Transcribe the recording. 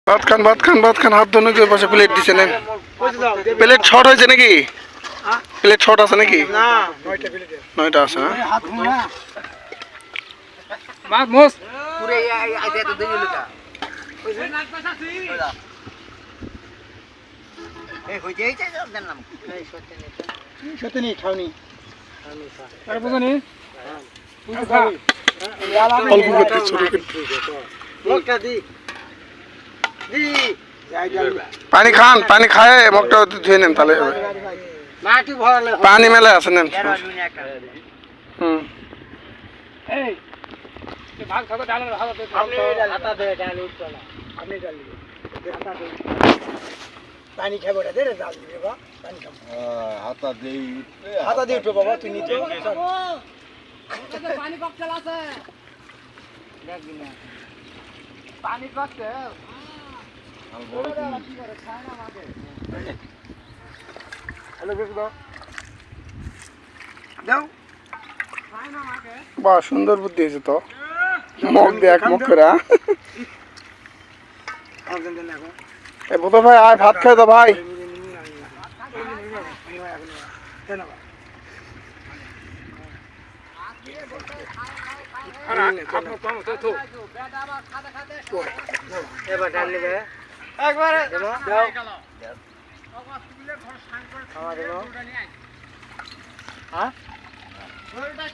ভাত খান হাত ধোনে পাশে প্লেট দিছে নেন প্লেট শর্ট হয়েছে নাকি প্লেট শর্ট আছে নাকি নয়টা আছে না অল্প করতে ছোট করতে পানি খান পানি খায় মগটা ধুয়ে নেন তাহলে হবে পানি মেলে আছে নেন পানি খাবো রে জাল দিবে বা পানি খাবো হাতা দিয়ে উঠবে বাবা তুই নিতে পানি ককটেল আছে দেখবি না পানি ককটেল বাহ সুন্দর বুদ্ধি হয়েছে তো মগ দেখ মগ করা বোধ ভাই আয় ভাত খাই তো ভাই কুরবানি